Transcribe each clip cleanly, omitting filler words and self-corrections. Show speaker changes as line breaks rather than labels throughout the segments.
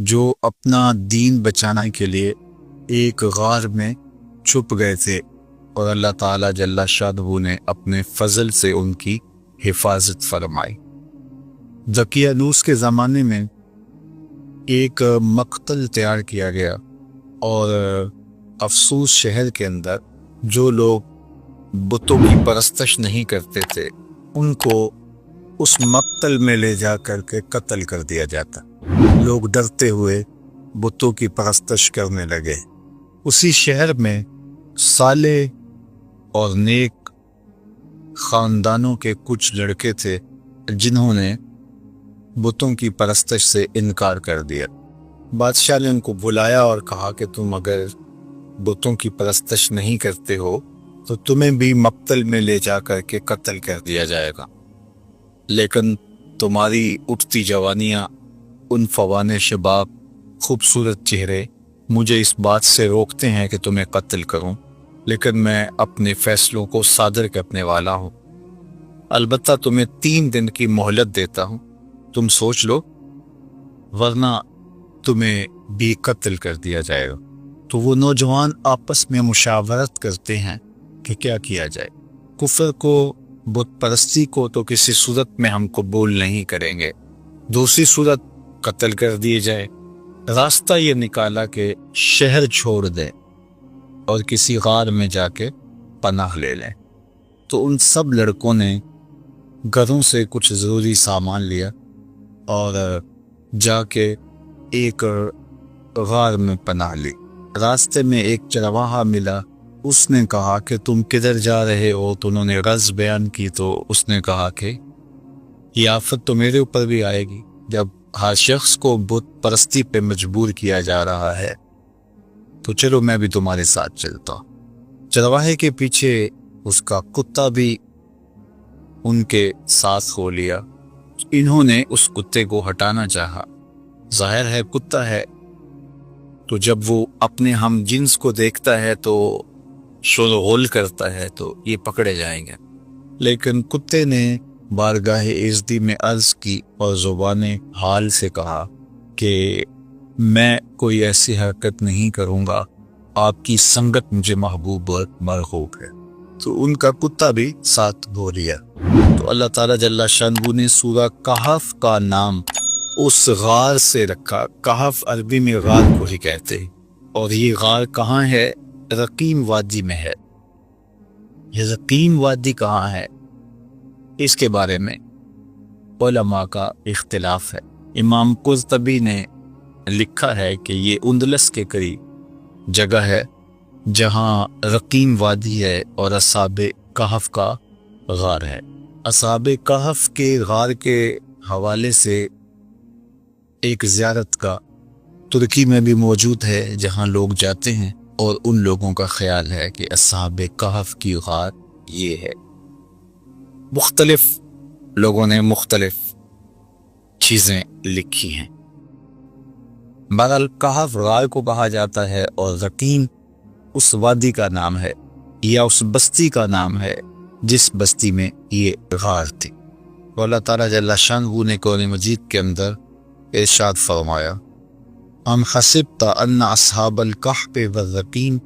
جو اپنا دین بچانے کے لیے ایک غار میں چھپ گئے تھے، اور اللہ تعالیٰ جل شانہ نے اپنے فضل سے ان کی حفاظت فرمائی۔ دقیانوس کے زمانے میں ایک مقتل تیار کیا گیا، اور افسوس شہر کے اندر جو لوگ بتوں کی پرستش نہیں کرتے تھے ان کو اس مقتل میں لے جا کر کے قتل کر دیا جاتا۔ لوگ ڈرتے ہوئے بتوں کی پرستش کرنے لگے۔ اسی شہر میں صالح اور نیک خاندانوں کے کچھ لڑکے تھے جنہوں نے بتوں کی پرستش سے انکار کر دیا۔ بادشاہ نے ان کو بلایا اور کہا کہ تم اگر بتوں کی پرستش نہیں کرتے ہو تو تمہیں بھی مقتل میں لے جا کر کے قتل کر دیا جائے گا، لیکن تمہاری اٹھتی جوانیاں، ان فوان شباب، خوبصورت چہرے مجھے اس بات سے روکتے ہیں کہ تمہیں قتل کروں، لیکن میں اپنے فیصلوں کو صادر کرنے والا ہوں۔ البتہ تمہیں 3 دن کی مہلت دیتا ہوں، تم سوچ لو، ورنہ تمہیں بھی قتل کر دیا جائے گا۔ تو وہ نوجوان آپس میں مشاورت کرتے ہیں کہ کیا کیا جائے۔ کفر کو، بت پرستی کو تو کسی صورت میں ہم قبول نہیں کریں گے، دوسری صورت قتل کر دیے جائے۔ راستہ یہ نکالا کہ شہر چھوڑ دیں اور کسی غار میں جا کے پناہ لے لیں۔ تو ان سب لڑکوں نے گھروں سے کچھ ضروری سامان لیا اور جا کے ایک غار میں پناہ لی۔ راستے میں ایک چرواہا ملا، اس نے کہا کہ تم کدھر جا رہے ہو؟ تو انہوں نے غرض بیان کی، تو اس نے کہا کہ یہ آفت تو میرے اوپر بھی آئے گی جب ہر شخص کو بت پرستی پہ مجبور کیا جا رہا ہے، تو چلو میں بھی تمہارے ساتھ چلتا ہوں۔ چرواہے کے پیچھے اس کا کتا بھی ان کے ساتھ ہو لیا۔ انہوں نے اس کتے کو ہٹانا چاہا، ظاہر ہے کتا ہے تو جب وہ اپنے ہم جنس کو دیکھتا ہے تو شور و غل کرتا ہے، تو یہ پکڑے جائیں گے۔ لیکن کتے نے بارگاہ عزتی میں عرض کی اور زبان حال سے کہا کہ میں کوئی ایسی حرکت نہیں کروں گا، آپ کی سنگت مجھے محبوب اور مرغوب ہے۔ تو ان کا کتا بھی ساتھ ہو لیا۔ تو اللہ تعالیٰ جل شانہ نے سورہ کہف کا نام اس غار سے رکھا۔ کہف عربی میں غار کو ہی کہتے ہیں، اور یہ غار کہاں ہے؟ رقیم وادی میں ہے۔ یہ رقیم وادی کہاں ہے اس کے بارے میں علماء کا اختلاف ہے۔ امام قرطبی نے لکھا ہے کہ یہ اندلس کے قریب جگہ ہے جہاں رقیم وادی ہے اور اصحاب کہف کا غار ہے۔ اصحاب کہف کے غار کے حوالے سے ایک زیارت کا ترکی میں بھی موجود ہے جہاں لوگ جاتے ہیں، اور ان لوگوں کا خیال ہے کہ اصحاب کہف کی غار یہ ہے۔ مختلف لوگوں نے مختلف چیزیں لکھی ہیں۔ بہرحال کہف غار کو کہا جاتا ہے، اور رقیم اس وادی کا نام ہے یا اس بستی کا نام ہے جس بستی میں یہ غار تھی۔ اللہ تعالیٰ جل شانہ نے قرآن مجید کے اندر ارشاد فرمایا، ام حسبت ان اصحاب الکہف والرقیم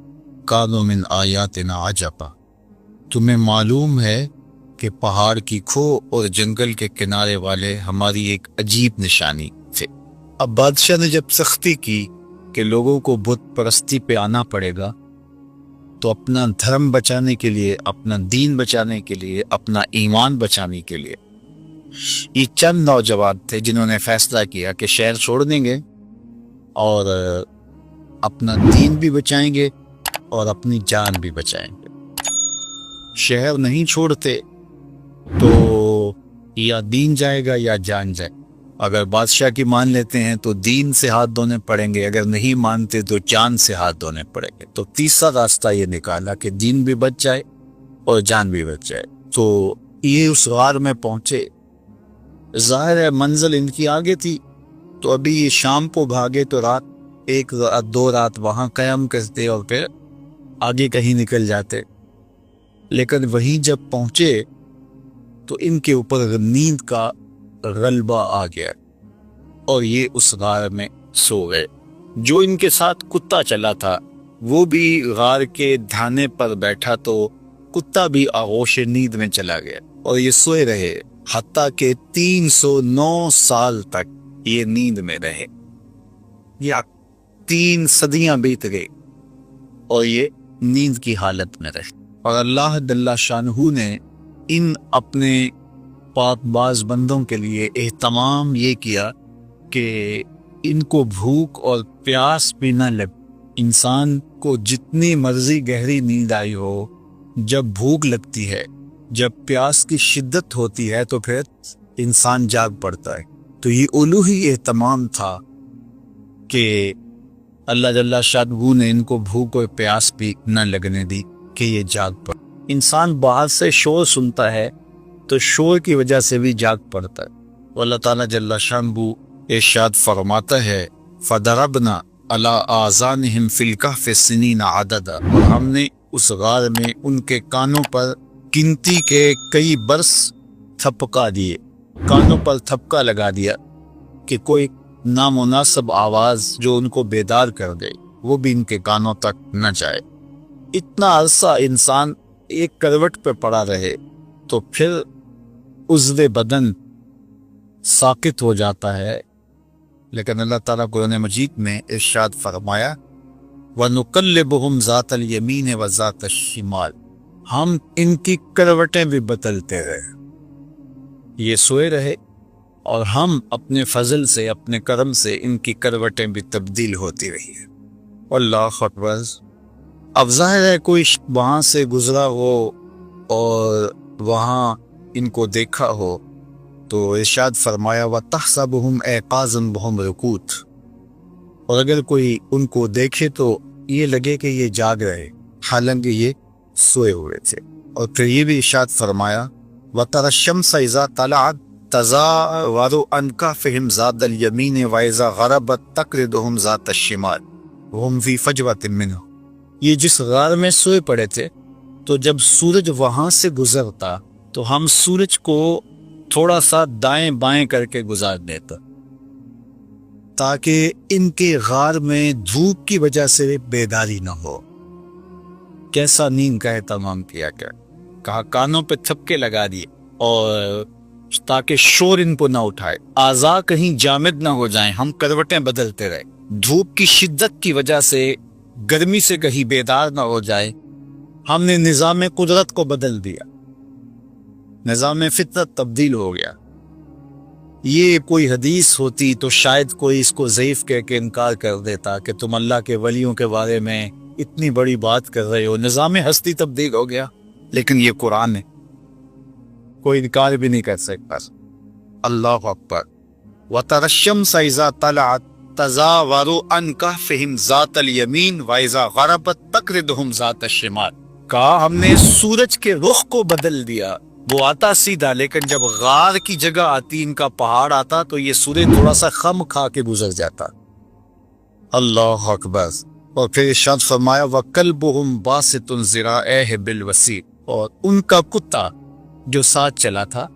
کانوا من آیاتنا عجبا، تمہیں معلوم ہے کہ پہاڑ کی کھو اور جنگل کے کنارے والے ہماری ایک عجیب نشانی تھے۔ اب بادشاہ نے جب سختی کی کہ لوگوں کو بت پرستی پہ آنا پڑے گا، تو اپنا دھرم بچانے کے لیے، اپنا دین بچانے کے لیے، اپنا ایمان بچانے کے لیے یہ چند نوجوان تھے جنہوں نے فیصلہ کیا کہ شہر چھوڑ دیں گے اور اپنا دین بھی بچائیں گے اور اپنی جان بھی بچائیں گے۔ شہر نہیں چھوڑتے تو یا دین جائے گا یا جان جائے۔ اگر بادشاہ کی مان لیتے ہیں تو دین سے ہاتھ دھونے پڑیں گے، اگر نہیں مانتے تو جان سے ہاتھ دھونے پڑیں گے۔ تو تیسرا راستہ یہ نکالا کہ دین بھی بچ جائے اور جان بھی بچ جائے۔ تو یہ اس غار میں پہنچے، ظاہر ہے منزل ان کی آگے تھی، تو ابھی یہ شام کو بھاگے تو رات، 1 رات 2 رات وہاں قیام کرتے اور پھر آگے کہیں نکل جاتے۔ لیکن وہیں جب پہنچے تو ان کے اوپر نیند کا غلبہ آ گیا اور یہ اس غار میں سو گئے۔ جو ان کے ساتھ کتا چلا تھا وہ بھی غار کے دھانے پر بیٹھا تو کتا بھی آغوش نیند میں چلا گیا اور یہ سوئے رہے حتیٰ کہ 309 سال تک یہ نیند میں رہے، یا 3 صدیاں بیت گئی اور یہ نیند کی حالت میں رہے۔ اور اللہ جل شانہ نے ان اپنے پاک باز بندوں کے لیے اہتمام یہ کیا کہ ان کو بھوک اور پیاس بھی نہ لگ۔ انسان کو جتنی مرضی گہری نیند آئی ہو، جب بھوک لگتی ہے، جب پیاس کی شدت ہوتی ہے تو پھر انسان جاگ پڑتا ہے۔ تو یہ الوہی اہتمام تھا کہ اللہ جل شانہ نے ان کو بھوک اور پیاس بھی نہ لگنے دی کہ یہ جاگ پڑ۔ انسان باہر سے شور سنتا ہے تو شور کی وجہ سے بھی جاگ پڑتا ہے۔ اللہ تعالیٰ جل شانہ ارشاد فرماتا ہے فَضَرَبْنَا عَلَىٰ آذَانِهِمْ فِي الْكَهْفِ سِنِينَ عَدَدًا، اور ہم نے اس غار میں ان کے کانوں پر گنتی کے کئی برس تھپکا دیے، کانوں پر تھپکا لگا دیا کہ کوئی نامناسب آواز جو ان کو بیدار کر دے وہ بھی ان کے کانوں تک نہ جائے۔ اتنا عرصہ انسان ایک کروٹ پہ پڑا رہے تو پھر عضو بدن ساکت ہو جاتا ہے، لیکن اللہ تعالیٰ قرآن مجید میں ارشاد فرمایا وَنُقَلِّبُهُمْ ذَاتَ الْيَمِينِ وَذَاتَ الشِّمَالِ، ہم ان کی کروٹیں بھی بدلتے رہے۔ یہ سوئے رہے اور ہم اپنے فضل سے، اپنے کرم سے ان کی کروٹیں بھی تبدیل ہوتی رہی ہیں۔ اللہ اکبر۔ اب ظاہر ہے کوئی وہاں سے گزرا ہو اور وہاں ان کو دیکھا ہو تو ارشاد فرمایا وَتَحْسَبُهُمْ أَيْقَاظًا وَهُمْ رُقُودٌ، اور اگر کوئی ان کو دیکھے تو یہ لگے کہ یہ جاگ رہے حالانکہ یہ سوئے ہوئے تھے۔ اور پھر یہ بھی ارشاد فرمایا وَتَرَى الشَّمْسَ إِذَا طَلَعَتْ تَزَاوَرُ عَنْ كَهْفِهِمْ ذَاتَ الْيَمِينِ وَإِذَا غَرَبَتْ تَقْرِضُهُمْ ذَاتَ الشِّمَالِ وَهُمْ فِي فَجْوَةٍ مِّنْهُ۔ یہ جس غار میں سوئے پڑے تھے تو جب سورج وہاں سے گزرتا تو ہم سورج کو تھوڑا سا دائیں بائیں کر کے گزار دیتا تاکہ ان کے غار میں دھوپ کی وجہ سے بیداری نہ ہو۔ کیسا نیند کا اہتمام کیا گیا، کہا کانوں پہ تھپکے لگا دیے اور تاکہ شور ان کو نہ اٹھائے، اعضاء کہیں جامد نہ ہو جائیں، ہم کروٹیں بدلتے رہے، دھوپ کی شدت کی وجہ سے گرمی سے کہیں بیدار نہ ہو جائے۔ ہم نے نظام قدرت کو بدل دیا، نظام فطرت تبدیل ہو گیا۔ یہ کوئی حدیث ہوتی تو شاید کوئی اس کو ضعیف کہہ کے انکار کر دیتا کہ تم اللہ کے ولیوں کے بارے میں اتنی بڑی بات کر رہے ہو، نظام ہستی تبدیل ہو گیا۔ لیکن یہ قرآن ہے، کوئی انکار بھی نہیں کر سکتا۔ اللہ اکبر۔ وَتَرَى الشَّمْسَ إِذَا طَلَعَتْ تَزَاوَرُ عَنْ كَهْفِهِمْ ذَاتَ الْيَمِينِ وَإِذَا غَرَبَتْ تَقْرِضُهُمْ ذَاتَ الشِّمَالِ، کہا ہم نے سورج کے رخ کو بدل دیا، وہ آتا سیدھا، لیکن جب غار کی جگہ آتی، ان کا پہاڑ آتا تو یہ سورج تھوڑا سا خم کھا کے گزر جاتا۔ اللہ اکبر۔ اور پھر ارشاد فرمایا وَكَلْبُهُمْ بَاسِطٌ ذِرَاعَيْهِ بِالْوَسِيدِ، اور ان کا کتا جو ساتھ چلا تھا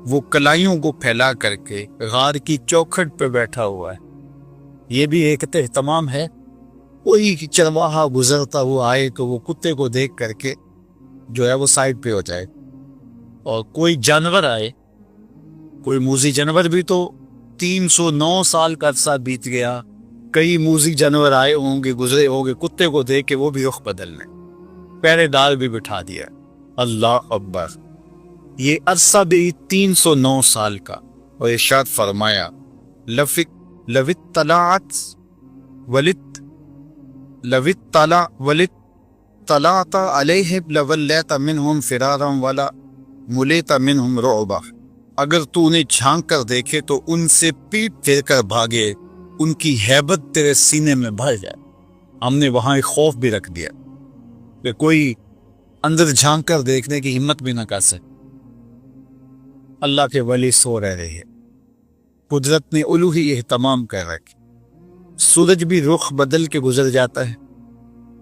وہ کلائیوں کو پھیلا کر کے غار کی چوکھٹ پہ بیٹھا ہوا ہے۔ یہ بھی ایک اہتمام ہے، کوئی چرواہا گزرتا ہوا آئے تو وہ کتے کو دیکھ کر کے جو ہے وہ سائڈ پہ ہو جائے، اور کوئی جانور آئے، کوئی موذی جانور بھی تو 309 سال کا عرصہ بیت گیا، کئی موذی جانور آئے ہوں گے، گزرے ہوں گے، کتے کو دیکھ کے وہ بھی رخ بدل لیں، پہرے دار بھی بٹھا دیا۔ اللہ اکبر۔ یہ عرصہ بھی 309 سال کا، اور ارشاد فرمایا لَوِ اطَّلَعْتَ عَلَيْهِمْ لَوَلَّيْتَ مِنْهُمْ فِرَارًا وَلَمُلِئْتَ مِنْهُمْ رُعْبًا، اگر تو انہیں جھانک کر دیکھے تو ان سے پیٹ پھیر کر بھاگے، ان کی ہیبت تیرے سینے میں بھر جائے۔ ہم نے وہاں ایک خوف بھی رکھ دیا کہ کوئی اندر جھانک کر دیکھنے کی ہمت بھی نہ کر سکے۔ اللہ کے ولی سو رہے ہیں، قدرت نے الوہی اہتمام کر رکھے، سورج بھی رخ بدل کے گزر جاتا ہے،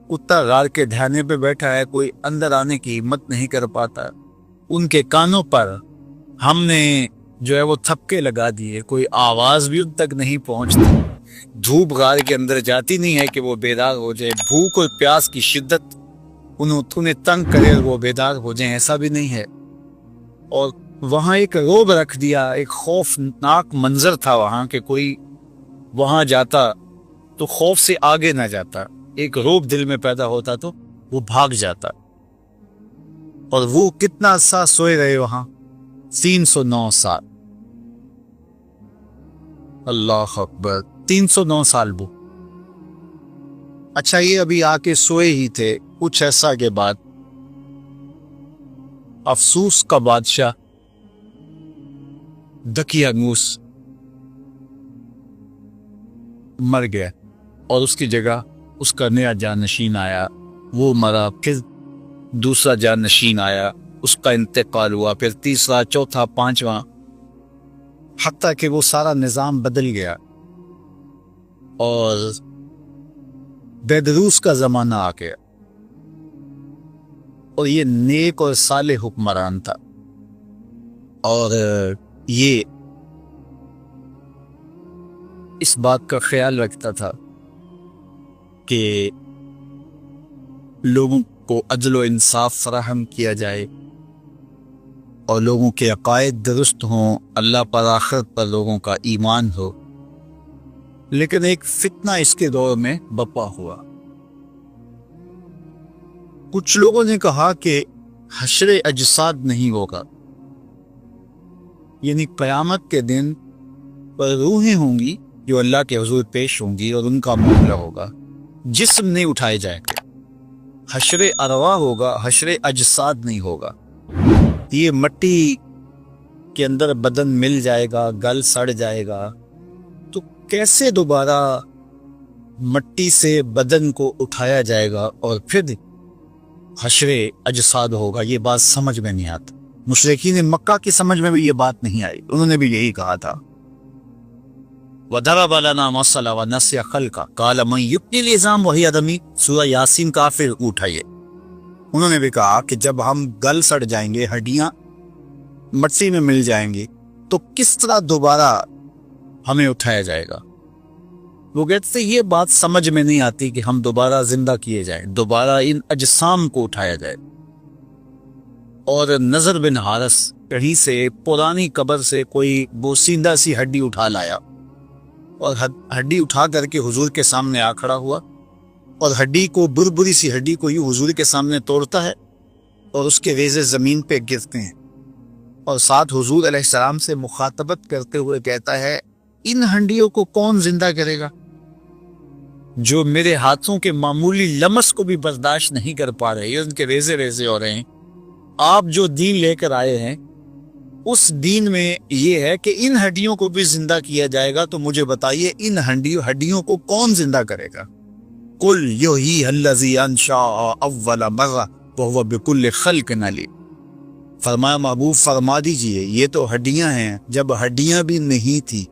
کتا غار کے ڈھانے پہ بیٹھا ہے، کوئی اندر آنے کی ہمت نہیں کر پاتا، ان کے کانوں پر ہم نے جو ہے وہ تھپکے لگا دیے، کوئی آواز بھی ان تک نہیں پہنچتی۔ دھوپ غار کے اندر جاتی نہیں ہے کہ وہ بیدار ہو جائے، بھوک اور پیاس کی شدت انہیں تنگ کرے اور وہ بیدار ہو جائیں، ایسا بھی نہیں ہے۔ اور وہاں ایک رعب رکھ دیا، ایک خوفناک منظر تھا وہاں کہ کوئی وہاں جاتا تو خوف سے آگے نہ جاتا، ایک رعب دل میں پیدا ہوتا تو وہ بھاگ جاتا۔ اور وہ کتنا عرصہ سوئے رہے وہاں؟ 309 سال۔ اللہ اکبر، 309 سال وہ۔ اچھا، یہ ابھی آ کے سوئے ہی تھے، کچھ ایسا کے بعد افسوس کا بادشاہ دقیانوس مر گیا اور اس کی جگہ اس کا نیا جانشین آیا، وہ مرا، پھر دوسرا جانشین آیا، اس کا انتقال ہوا، پھر تیسرا، چوتھا، پانچواں، حتیٰ کہ وہ سارا نظام بدل گیا اور بیدروس کا زمانہ آ گیا۔ اور یہ نیک اور صالح حکمران تھا، اور یہ اس بات کا خیال رکھتا تھا کہ لوگوں کو عدل و انصاف فراہم کیا جائے اور لوگوں کے عقائد درست ہوں، اللہ پر، آخرت پر لوگوں کا ایمان ہو۔ لیکن ایک فتنہ اس کے دور میں بپا ہوا۔ کچھ لوگوں نے کہا کہ حشر اجساد نہیں ہوگا، یعنی قیامت کے دن پر روحیں ہوں گی جو اللہ کے حضور پیش ہوں گی اور ان کا معاملہ ہوگا، جسم نہیں اٹھائے جائیں گے، حشر ارواح ہوگا، حشر اجساد نہیں ہوگا۔ یہ مٹی کے اندر بدن مل جائے گا، گل سڑ جائے گا، تو کیسے دوبارہ مٹی سے بدن کو اٹھایا جائے گا اور پھر حشر اجساد ہوگا؟ یہ بات سمجھ میں نہیں آتا۔ مشرکین مکہ کی سمجھ میں بھی یہ بات نہیں آئی، انہوں نے بھی یہی کہا تھا، وَضَرَبَ لَنَا مَثَلًا وَنَسِيَ خَلْقَهُ قَالَ مَن يُحْيِي الْعِظَامَ وَهِيَ رَمِيمٌ، سورہ یاسین کا پھر اٹھائیے۔ انہوں نے بھی کہا کہ جب ہم گل سڑ جائیں گے، ہڈیاں مٹی میں مل جائیں گی، تو کس طرح دوبارہ ہمیں اٹھایا جائے گا؟ وہ کہتے ہیں یہ بات سمجھ میں نہیں آتی کہ ہم دوبارہ زندہ کیے جائیں، دوبارہ ان اجسام کو اٹھایا جائے۔ اور نظر بن حارث کہیں سے پرانی قبر سے کوئی بوسیدہ سی ہڈی اٹھا لایا اور ہڈی اٹھا کر کے حضور کے سامنے آ کھڑا ہوا، اور ہڈی کو، بربری سی ہڈی کو یوں حضور کے سامنے توڑتا ہے اور اس کے ریزے زمین پہ گرتے ہیں، اور ساتھ حضور علیہ السلام سے مخاطبت کرتے ہوئے کہتا ہے، ان ہڈیوں کو کون زندہ کرے گا جو میرے ہاتھوں کے معمولی لمس کو بھی برداشت نہیں کر پا رہے، ان کے ریزے ریزے ہو رہے ہیں۔ آپ جو دین لے کر آئے ہیں اس دین میں یہ ہے کہ ان ہڈیوں کو بھی زندہ کیا جائے گا، تو مجھے بتائیے ان ہڈیوں کو کون زندہ کرے گا؟ قُلْ يُحْيِيهَا الَّذِي أَنشَأَهَا أَوَّلَ مَرَّةٍ وَهُوَ بِكُلِّ خَلْقٍ عَلِيمٌ۔ فرمایا محبوب فرما دیجئے، یہ تو ہڈیاں ہیں، جب ہڈیاں بھی نہیں تھی،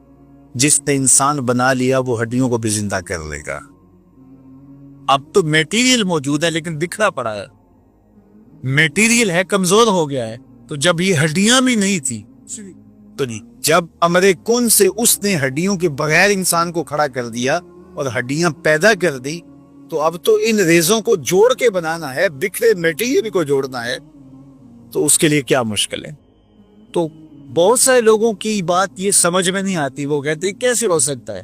جس نے انسان بنا لیا وہ ہڈیوں کو بھی زندہ کر لے گا۔ اب تو میٹیریل موجود ہے لیکن بکھرا پڑا ہے، میٹیریل ہے، کمزور ہو گیا ہے، تو جب یہ ہڈیاں بھی نہیں تھی تو جب امر کن سے اس نے ہڈیوں کے بغیر انسان کو کھڑا کر دیا اور ہڈیاں پیدا کر دی، تو اب تو ان ریزوں کو جوڑ کے بنانا ہے، بکھرے میٹیریل کو جوڑنا ہے، تو اس کے لیے کیا مشکل ہے؟ تو بہت سارے لوگوں کی بات یہ سمجھ میں نہیں آتی، وہ کہتے ہیں کیسے ہو سکتا ہے؟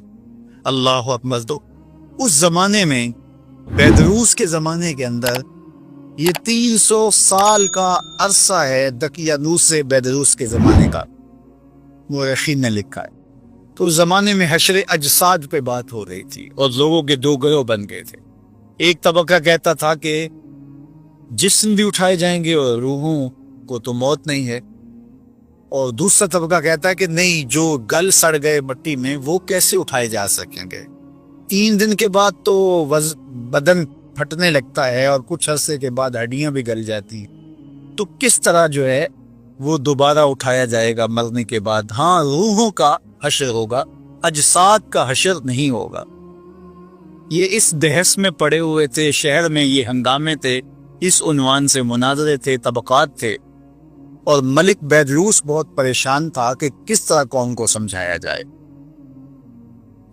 اللہ اکبر۔ تو اس زمانے میں، بیدروس کے زمانے کے اندر، یہ 300 سال کا عرصہ ہے دقیانوس سے بیدروس کے زمانے کا، مورخین نے لکھا ہے۔ تو اس زمانے میں حشر اجساد پہ بات ہو رہی تھی اور لوگوں کے دو گروہ بن گئے تھے۔ ایک طبقہ کہتا تھا کہ جسم بھی اٹھائے جائیں گے اور روحوں کو تو موت نہیں ہے، اور دوسرا طبقہ کہتا ہے کہ نہیں، جو گل سڑ گئے مٹی میں وہ کیسے اٹھائے جا سکیں گے؟ 3 دن کے بعد تو بدن پھٹنے لگتا ہے اور کچھ عرصے کے بعد ہڈیاں بھی گل جاتی ہیں، تو کس طرح جو ہے وہ دوبارہ اٹھایا جائے گا مرنے کے بعد؟ ہاں، روحوں کا حشر ہوگا، اجساد کا حشر نہیں ہوگا۔ یہ اس بحث میں پڑے ہوئے تھے، شہر میں یہ ہنگامے تھے، اس عنوان سے مناظرے تھے، طبقات تھے، اور ملک بیدروس بہت پریشان تھا کہ کس طرح قوم کو سمجھایا جائے۔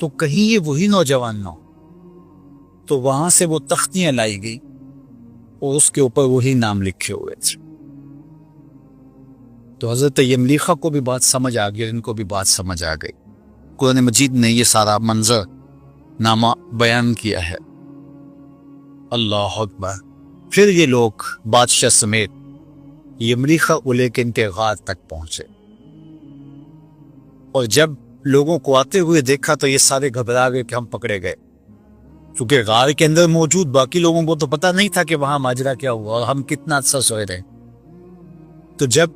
تو کہیں یہ وہی نوجوان نہ ہو. تو وہاں سے وہ تختیاں لائی گئی اور اس کے اوپر وہی نام لکھے ہوئے تھے. تو حضرت یملیخہ کو بھی بات سمجھ آ گئی اور ان کو بھی بات سمجھ آ گئی. قرآن مجید نے یہ سارا منظر نامہ بیان کیا ہے. اللہ اکبر. پھر یہ لوگ بادشاہ سمیت یملیخہ کو لے کے ان کے غار تک پہنچے اور جب لوگوں کو آتے ہوئے دیکھا تو یہ سارے گھبرا گئے کہ ہم پکڑے گئے، کیونکہ غار کے اندر موجود باقی لوگوں کو تو پتہ نہیں تھا کہ وہاں ماجرا کیا ہوا اور ہم کتنا عرصہ سوئے رہے. تو جب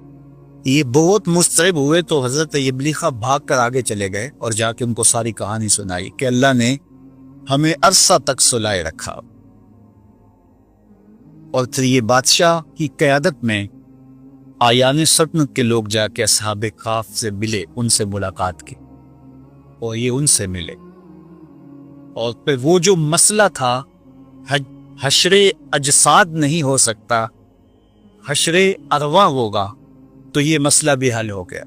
یہ بہت مضطرب ہوئے تو حضرت یملیخہ بھاگ کر آگے چلے گئے اور جا کے ان کو ساری کہانی سنائی کہ اللہ نے ہمیں عرصہ تک سلائے رکھا. اور پھر یہ بادشاہ کی قیادت میں آیان سلطنت کے لوگ جا کے اصحاب کہف سے ملے، ان سے ملاقات کی اور یہ ان سے ملے. اور پھر وہ جو مسئلہ تھا حشر اجساد نہیں ہو سکتا، حشر ارواح ہوگا، تو یہ مسئلہ بھی حل ہو گیا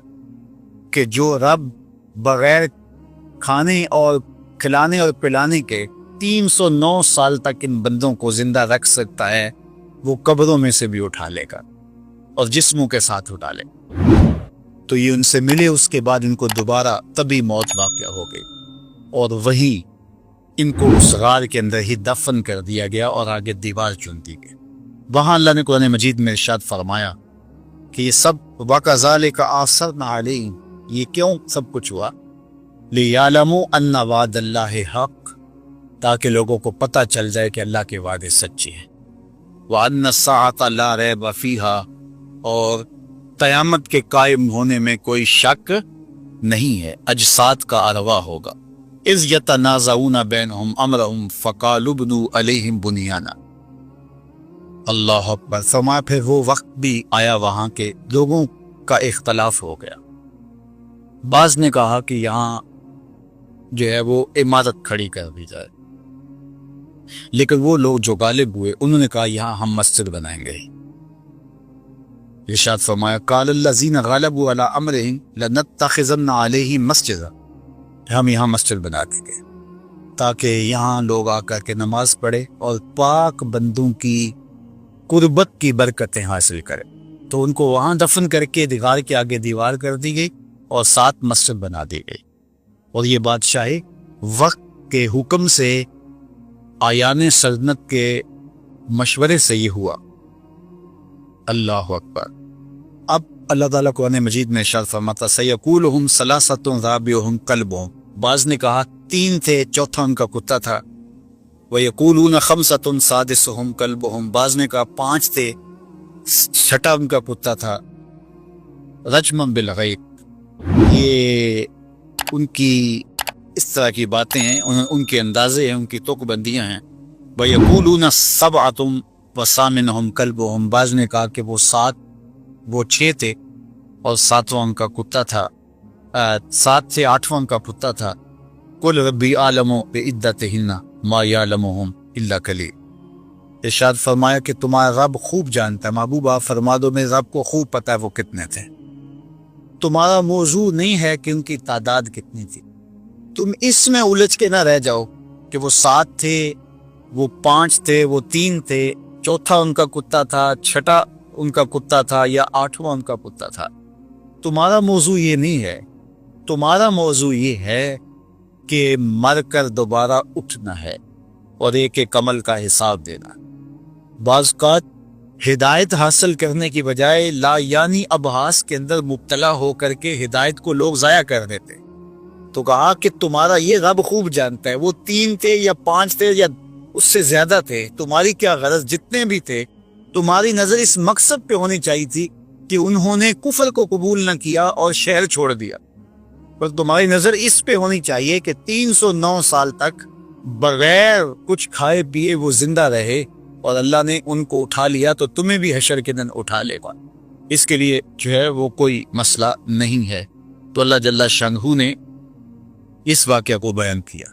کہ جو رب بغیر کھانے اور کھلانے اور پلانے کے 309 سال تک ان بندوں کو زندہ رکھ سکتا ہے، وہ قبروں میں سے بھی اٹھا لے گا اور جسموں کے ساتھ اٹھا لے. تو یہ ان سے ملے، اس کے بعد ان کو دوبارہ طبی موت واقع ہو گئی اور وہیں ان کو اس غار کے اندر ہی دفن کر دیا گیا اور آگے دیوار چن دی گئی. وہاں اللہ نے قرآن مجید میں ارشاد فرمایا کہ یہ سب وَكَذَلِكَ أَعْثَرْنَا عَلَيْهِمْ، یہ کیوں سب کچھ ہوا؟ لِيَعْلَمُوا أَنَّ وَعْدَ اللَّهِ حَقٌّ، تاکہ لوگوں کو پتہ چل جائے کہ اللہ کے وعدے سچے ہیں. وَأَنَّ السَّاعَةَ لَا رَيْبَ فِيهَا، اور قیامت کے قائم ہونے میں کوئی شک نہیں ہے، اجساد کا ارواح ہوگا. اِذْ يَتَنَازَعُونَ بَيْنَهُمْ أَمْرَهُمْ فَقَالُوا ابْنُوا عَلَيْهِمْ بُنْيَانًا. اللہ اکبر. فرمایا پھر وہ وقت بھی آیا وہاں کے لوگوں کا اختلاف ہو گیا. بعض نے کہا کہ یہاں جو ہے وہ عمارت کھڑی کر دی جائے، لیکن وہ لوگ جو غالب ہوئے انہوں نے کہا یہاں ہم مسجد بنائیں گے. ارشاد فرمایا قال الذین غلبوا علی امرہم لنتخذن علیہم مسجدا، ہم یہاں مسجد بنا دیں گے تاکہ یہاں لوگ آ کر کے نماز پڑھے اور پاک بندوں کی قربت کی برکتیں حاصل کرے. تو ان کو وہاں دفن کر کے دیوار کے آگے دیوار کر دی گئی اور ساتھ مسجد بنا دی گئی. اور یہ بادشاہ وقت کے حکم سے آیان سلطنت کے مشورے سے یہ ہوا. اللہ اکبر. اب اللہ تعالیٰ قرآن مجید میں ارشاد فرماتا سَيَقُولُهُمْ ثَلَاثَةٌ رَابِعُهُمْ قَلْبُهُمْ، بعض نے کہا 3 تھے چوتھا ان کا کتا تھا. وَيَقُولُونَ خَمْسَةٌ سَادِسُهُمْ قَلْبُهُمْ، بعض نے کہا 5 تھے چھٹا ان کا کتا تھا. رجمًا بالغیب، یہ ان کی اس طرح کی باتیں ہیں، ان کے اندازے ہیں، ان کی توق بندیاں ہیں. وَيَقُولُونَ سَبْعَةٌ وَثَامِنُهُمْ قَلْبُهُمْ، بعض نے کہا کہ وہ 6 تھے اور 7واں ان کا کتا تھا، 7 سے 8واں ان کا کتا تھا. قُلْ رَبِّي أَعْلَمُ بِعِدَّتِهِنَّ مَا يَعْلَمُهُمْ إِلَّا قَلِيلٌ. ارشاد فرمایا کہ تمہارا رب خوب جانتا ہے، محبوبہ فرما دو میں رب کو خوب پتہ ہے وہ کتنے تھے. تمہارا موضوع نہیں ہے کہ ان کی تعداد کتنی تھی، تم اس میں الجھ کے نہ رہ جاؤ کہ وہ 7 تھے، وہ 5 تھے، وہ 3 تھے، چوتھا ان کا کتا تھا، چھٹا ان کا کتا تھا یا 8واں ان کا کتا تھا. تمہارا موضوع یہ نہیں ہے، تمہارا موضوع یہ ہے کہ مر کر دوبارہ اٹھنا ہے اور ایک ایک عمل کا حساب دینا. بعض اوقات ہدایت حاصل کرنے کی بجائے لا یعنی ابحاث کے اندر مبتلا ہو کر کے ہدایت کو لوگ ضائع کر دیتے. تو کہا کہ تمہارا یہ رب خوب جانتا ہے وہ 3 تھے یا 5 تھے یا اس سے زیادہ تھے، تمہاری کیا غرض، جتنے بھی تھے تمہاری نظر اس مقصد پہ ہونی چاہیے تھی کہ انہوں نے کفر کو قبول نہ کیا اور شہر چھوڑ دیا، پر تمہاری نظر اس پہ ہونی چاہیے کہ 309 سال تک بغیر کچھ کھائے پیے وہ زندہ رہے اور اللہ نے ان کو اٹھا لیا تو تمہیں بھی حشر کے دن اٹھا لے گا. اس کے لیے جو ہے وہ کوئی مسئلہ نہیں ہے. تو اللہ جل شانہ نے اس واقعہ کو بیان کیا.